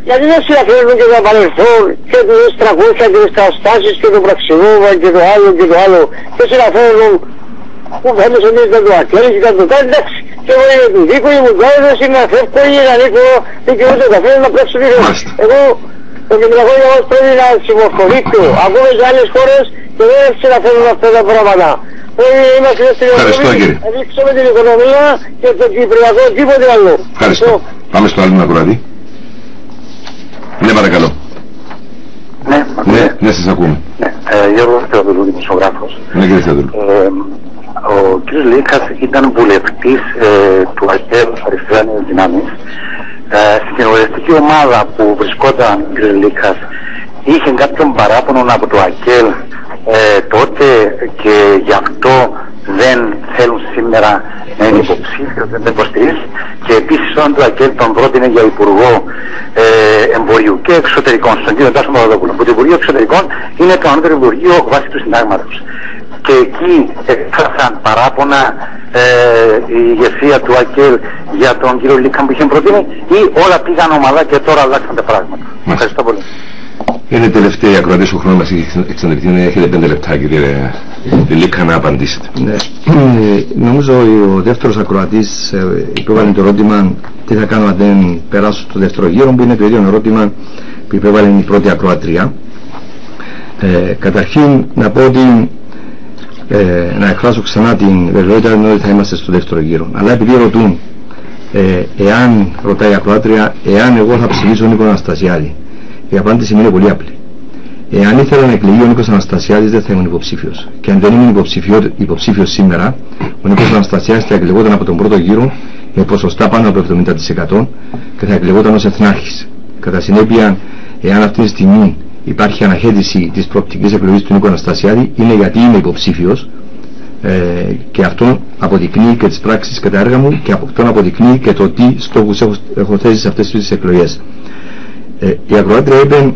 γιατί δεν συναφέρουν και τα παρελθόν και το S300 και τις καταστάσεις και το πραξινόβα και το άλλο και το άλλο, και συναφέρουν που φαίνεται ότι ήταν το ΑΚΕΛ και ήταν το κάτι? Εντάξει, και εγώ είμαι του Δίκο, ήμουν το έδος, είναι να φεύγω ή να νίκω, δικαιούται ο καθένας να πράξει τη ζωή. Εγώ το Κυπριακό λαός πρέπει να συμμορφωθεί. Ακούμε σε άλλες χώρες και δεν συναφέρουν αυτά τα πράγματα. Είμαστε στην οικονομία, να δείξουμε την οικονομία και το Κυπριακό τίποτε άλλο. Ευχαριστώ. Πάμε στο άλλο ακροατή. Ναι, παρακαλώ. Ναι, σας ακούμε. Γιώργος Θεοδουλού, δημοσιογράφος. Ναι, κύριε Θεοδουλού. Ο κ. Λίκας ήταν βουλευτής του ΑΚΕΛ Αριστερά Νέες Δυνάμεις. Στην κοινοβουλευτική ομάδα που βρισκόταν ο κ. Λίκας είχε κάποιον παράπονο από το ΑΚΕΛ τότε και γι' αυτό δεν θέλουν σήμερα να είναι υποψήφιος, δεν τον υποστηρίζει, και επίσης όταν το ΑΚΕΛ τον πρότεινε για Υπουργό Εμπορίου και Εξωτερικών, στον κύριο Τάσο Παπαδόπουλο, που το Υπουργείο Εξωτερικών είναι το ανώτερο Υπουργείο βάσει του Συντάγματος. Και εκεί έκφρασαν παράπονα η ηγεσία του ΑΚΕΛ για τον κύριο Λίκα που είχε προτείνει, ή όλα πήγαν ομαλά και τώρα αλλάξαν τα πράγματα. Ευχαριστώ πολύ. Είναι τελευταία ακροατής, ο χρόνος μας έχει εξαντληθεί. Έχετε 5 λεπτά, κύριε Λίκα, να απαντήσετε. Ναι. Νομίζω ο δεύτερος ακροατής υπέβαλε το ερώτημα τι θα κάνω αν δεν περάσω στο δεύτερο γύρο, που είναι το ίδιο ερώτημα που υπέβαλε η πρώτη ακροατρία. Καταρχήν να πω ότι να εκφράσω ξανά την βεβαιότητα ότι θα είμαστε στο δεύτερο γύρο. Αλλά επειδή ρωτούν, εάν, ρωτάει η ακροάτρια, εάν εγώ θα ψηφίσω Νίκο Αναστασιάδη, η απάντηση μου είναι πολύ απλή. Εάν ήθελα να εκλεγεί ο Νίκος Αναστασιάδης, δεν θα ήμουν υποψήφιος. Και αν δεν ήμουν υποψήφιος σήμερα, ο Νίκος Αναστασιάδης θα εκλεγόταν από τον πρώτο γύρο με ποσοστά πάνω από 70% και θα εκλεγόταν ως εθνάρχης. Κατά συνέπεια, εάν αυτή τη στιγμή υπάρχει αναχέτηση της προοπτικής εκλογής του Νίκου Αναστασιάδη, είναι γιατί είμαι υποψήφιος, και αυτό αποδεικνύει και τις πράξεις και τα έργα μου, και αυτό αποδεικνύει και το τι στόχους έχω θέσει σε αυτές τις εκλογές. Η ακροάτρια είπε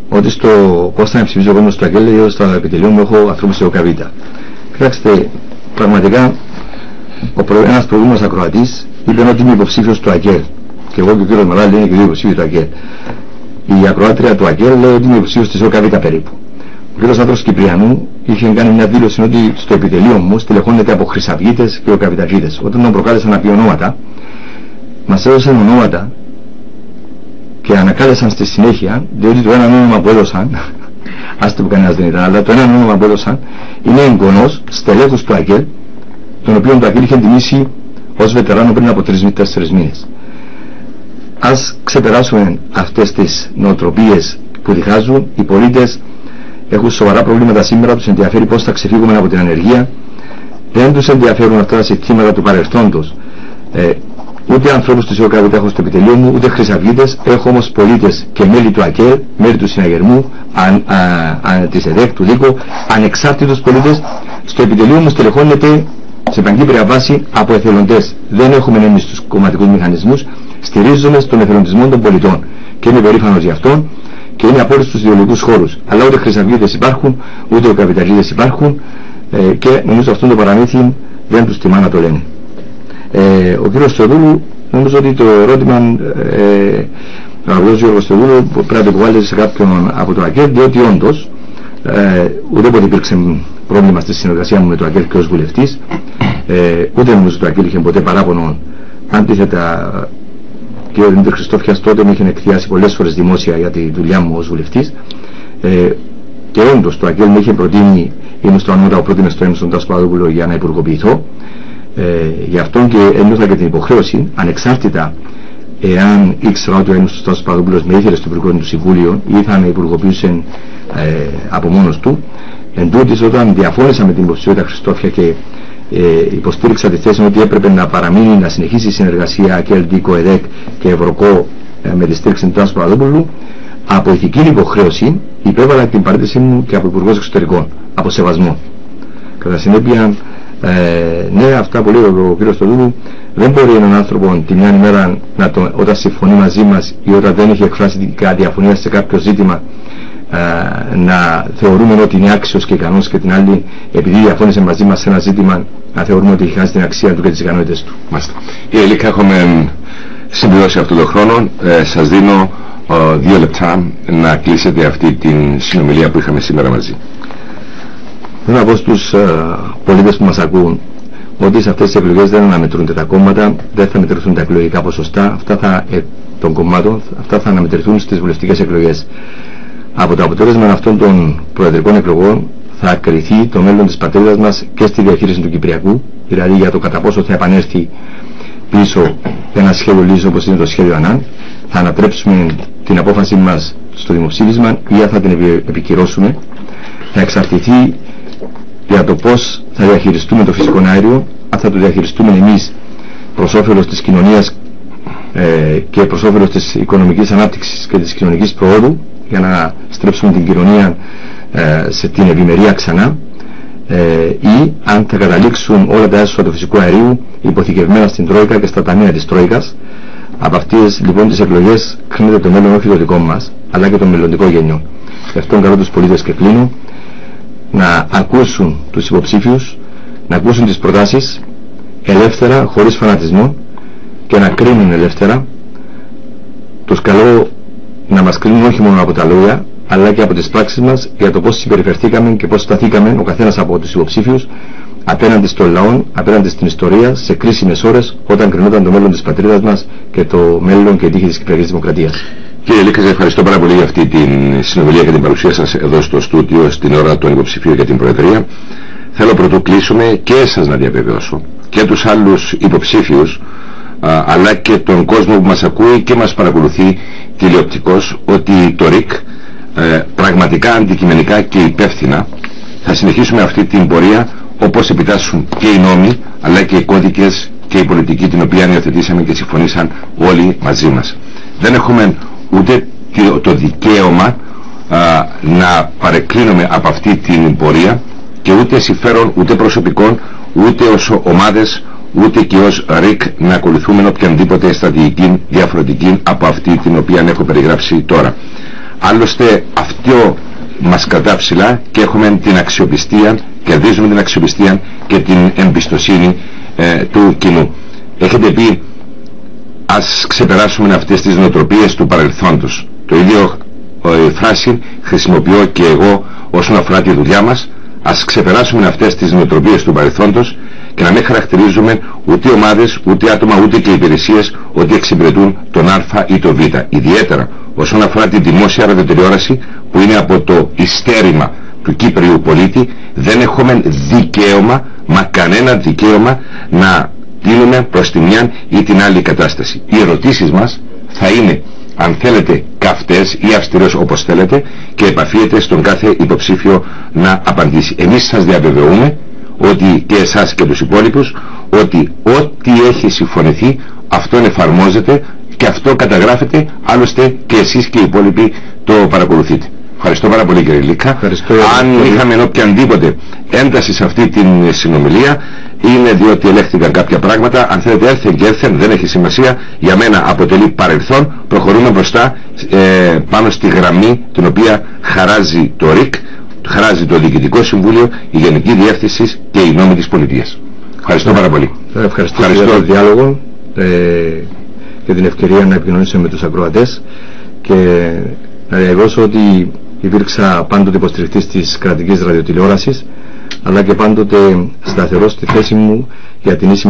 ότι στο πώς θα ψηφίζω εγώ στο ΑΚΕΛ, λέει, στο επιτελείο μου έχω ανθρώπους σε ΟΚΑΒΙΤΑ. Κοιτάξτε, πραγματικά ένας προηγούμενος ακροατής είπε ότι είμαι υποψήφιος στο ΑΚΕΛ, και εγώ και ο κύριος Μαλάλη είναι και δύο υποψήφιοι του ΑΚΕΛ. Η ακροάτρια του ΑΚΕΛ λέει ότι είμαι υποψήφιος της ΟΚΑΒΙΤΑ περίπου. Ο κύριος Άντρος Κυπριανού είχε κάνει μια δήλωση ότι στο επιτελείο μου στελεχώνεται από χρυσαυγίτες και οκαβιτατζίδες. Όταν τον προκάλεσαν να πει ονόματα, μας έδωσαν ονόματα και ανακάλεσαν στη συνέχεια, διότι το ένα όνομα που έδωσαν, άστε που κανένας δεν ήταν, αλλά το ένα όνομα που έδωσαν είναι εγγονός στελέχους του ΑΚΕΛ, τον οποίο το ΑΚΕΛ είχε τιμήσει ως βετεράνο πριν από 3-4 μήνες. Ας ξεπεράσουμε αυτές τις νοοτροπίες που διχάζουν. Οι πολίτες έχουν σοβαρά προβλήματα σήμερα, τους ενδιαφέρει πώς θα ξεφύγουμε από την ανεργία, δεν τους ενδιαφέρουν αυτά τα συστήματα του παρελθόντος. Ούτε ανθρώπους της ΟΚΑΒΙΤΑ έχω στο επιτελείο μου, ούτε χρυσαυγίτες, έχω όμως πολίτες και μέλη του ΑΚΕΛ, μέλη του συναγερμού, της ΕΔΕΚ, του ΔΙΚΟ, ανεξάρτητους πολίτες. Στο επιτελείο μου στελεχώνεται σε παγκύπρια βάση από εθελοντές. Δεν έχουμε εμείς τους κομματικούς μηχανισμούς, στηρίζομαι στον εθελοντισμό των πολιτών και είμαι περήφανος γι' αυτόν και είναι από όλους τους ιδεολογικούς χώρους. Αλλά ούτε χρυσαυγίτες υπάρχουν, ούτε οκαβιταλίδες υπάρχουν, και νομίζω αυτό το παραμύθι δεν τους τιμά να το λένε. Ο κύριος Θεοδούλου, νομίζω ότι το ερώτημα ο αγαπητός Γιώργος Θεοδούλου πρέπει να το υποβάλλεται σε κάποιον από το ΑΚΕΛ, διότι όντως ουδέποτε υπήρξε πρόβλημα στη συνεργασία μου με το ΑΚΕΛ και ως βουλευτής, ούτε νομίζω το ΑΚΕΛ είχε ποτέ παράπονο. Αντίθετα, και ο Δημήτρης Χριστόφιας τότε με είχε εκθιάσει πολλές φορές δημόσια για τη δουλειά μου ως βουλευτής, και όντως το ΑΚΕΛ με είχε προτείνει, ήμουν στο ανώτατο πρότεινε στο Έμμος τον Τάσο Παπαδόπουλο για να υπουργοποιηθώ. Γι' αυτό και ένιωθα και την υποχρέωση, ανεξάρτητα εάν ήξερα ότι ο Έμμος του Τάσος Παπαδόπουλος με ήθελε στο Υπουργικό του Συμβούλιο ή θα με υπουργοποιούσε από μόνος του. Εν τούτης, όταν διαφώνησα με την υποψηφιότητα Χριστόφια και υποστήριξα τη θέση ότι έπρεπε να παραμείνει, να συνεχίσει η συνεργασία ΑΚΕΛ, ΔΙΚΟ, ΕΔΕΚ και ΕΒΡΟΚΟ με τη στήριξη του Τάσου Παπαδόπουλου, από ηθική υποχρέωση υπέβαλα την παρέτησή μου και από Υπουργός Εξωτερικών, από σεβασμό. Κατά συνέπεια, ναι, αυτά που λέει ο κ. Στοδούλου, δεν μπορεί έναν άνθρωπο τη μια ημέρα όταν συμφωνεί μαζί μας ή όταν δεν έχει εκφράσει διαφωνία σε κάποιο ζήτημα να θεωρούμε ότι είναι άξιος και ικανός, και την άλλη, επειδή διαφώνησε μαζί μας σε ένα ζήτημα, να θεωρούμε ότι έχει χάσει την αξία του και τις ικανότητες του. Μάλιστα. Κύριε Λίκα, έχουμε συμπληρώσει αυτό τον χρόνο. Σας δίνω 2 λεπτά να κλείσετε αυτή την συνομιλία που είχαμε σήμερα μαζί. Θέλω να πω στους πολίτες που μας ακούν ότι σε αυτές τις εκλογές δεν αναμετρούνται τα κόμματα, δεν θα μετρηθούν τα εκλογικά ποσοστά των κομμάτων, αυτά θα αναμετρηθούν στις βουλευτικές εκλογές. Από το αποτέλεσμα αυτών των προεδρικών εκλογών θα κριθεί το μέλλον της πατρίδας μας και στη διαχείριση του Κυπριακού, δηλαδή για το κατά πόσο θα επανέλθει πίσω ένα σχέδιο λύσης όπως είναι το σχέδιο ΑΝΑΝ, θα ανατρέψουμε την απόφαση μας στο δημοψήφισμα ή θα την επικυρώσουμε. Θα εξαρτηθεί για το πώς θα διαχειριστούμε το φυσικό αέριο, αν θα το διαχειριστούμε εμείς προς όφελος της κοινωνίας και προς όφελος της οικονομικής ανάπτυξης και της κοινωνικής προόδου, για να στρέψουμε την κοινωνία σε την ευημερία ξανά, ή αν θα καταλήξουν όλα τα έσοδα του φυσικού αερίου υποθηκευμένα στην Τρόικα και στα ταμεία της Τρόικας. Από αυτές λοιπόν τις εκλογές κρίνεται το μέλλον όχι το δικό μας, αλλά και το μελλοντικό γενιό. Γι' αυτό καλώ τους πολίτες και κλείνω να ακούσουν τους υποψήφιους, να ακούσουν τις προτάσεις ελεύθερα, χωρίς φανατισμό, και να κρίνουν ελεύθερα. Τους καλώ να μας κρίνουν όχι μόνο από τα λόγια, αλλά και από τις πράξεις μας για το πώς συμπεριφερθήκαμε και πώς σταθήκαμε ο καθένας από τους υποψήφιους απέναντι στον λαό, απέναντι στην ιστορία, σε κρίσιμες ώρες, όταν κρινόταν το μέλλον της πατρίδας μας και το μέλλον και η τύχη της Κυπριακής Δημοκρατίας. Κύριε Λίκα, σας ευχαριστώ πάρα πολύ για αυτή την συνομιλία και την παρουσία σας εδώ στο στούντιο στην ώρα των υποψηφίων για την Προεδρία. Θέλω πρωτού κλείσουμε και εσάς να διαβεβαιώσω και τους άλλους υποψήφιους, αλλά και τον κόσμο που μας ακούει και μας παρακολουθεί τηλεοπτικώς, ότι το ΡΙΚ πραγματικά, αντικειμενικά και υπεύθυνα θα συνεχίσουμε αυτή την πορεία όπως επιτάσσουν και οι νόμοι, αλλά και οι κώδικες και η πολιτική την οποία υιοθετήσαμε και συμφωνήσαν όλοι μαζί μας. Δεν έχουμε ούτε το δικαίωμα να παρεκκλίνουμε από αυτή την πορεία, και ούτε συμφέρον ούτε προσωπικών, ούτε ως ομάδες, ούτε και ως ΡΙΚ να ακολουθούμε οποιαδήποτε στρατηγική διαφορετική από αυτή την οποία έχω περιγράψει τώρα. Άλλωστε αυτό μας κρατά ψηλά και έχουμε την αξιοπιστία, κερδίζουμε την αξιοπιστία και την εμπιστοσύνη του κοινού. Έχετε πει ας ξεπεράσουμε αυτές τις νοοτροπίες του παρελθόντος. Το ίδιο φράση χρησιμοποιώ και εγώ όσον αφορά τη δουλειά μας. Ας ξεπεράσουμε αυτές τις νοοτροπίες του παρελθόντος και να μην χαρακτηρίζουμε ούτε ομάδες, ούτε άτομα, ούτε και υπηρεσίες ότι εξυπηρετούν τον Α ή τον Β. Ιδιαίτερα όσον αφορά τη δημόσια ραδιοτηλεόραση, που είναι από το ιστέρημα του Κύπριου πολίτη, δεν έχουμε δικαίωμα, μα κανένα δικαίωμα, να τίνουμε προς τη μια ή την άλλη κατάσταση. Οι ερωτήσεις μας θα είναι, αν θέλετε, καυτές ή αυστηρές, όπως θέλετε, και επαφίεται στον κάθε υποψήφιο να απαντήσει. Εμείς σας διαβεβαιούμε ότι, και εσάς και τους υπόλοιπους, ότι ό,τι έχει συμφωνηθεί αυτό εφαρμόζεται και αυτό καταγράφεται, άλλωστε και εσείς και οι υπόλοιποι το παρακολουθείτε. Ευχαριστώ πάρα πολύ, κύριε Λίκα. Αν είχαμε οποιαδήποτε ένταση σε αυτή την συνομιλία, είναι διότι ελέγχθηκαν κάποια πράγματα. Αν θέλετε έρθεν και έρθεν, δεν έχει σημασία. Για μένα αποτελεί παρελθόν. Προχωρούμε μπροστά πάνω στη γραμμή την οποία χαράζει το ΡΙΚ, χαράζει το Διοικητικό Συμβούλιο, η Γενική Διεύθυνση και οι νόμοι της πολιτείας. Ευχαριστώ πάρα πολύ. Ευχαριστώ για τον διάλογο και την ευκαιρία να επικοινωνήσουμε με τους ακροατές, και να διαβεβαιώσω ότι υπήρξα πάντοτε υποστηρικτής της κρατικής ραδιοτηλεόρασης, αλλά και πάντοτε σταθερός στη θέση μου για την ίση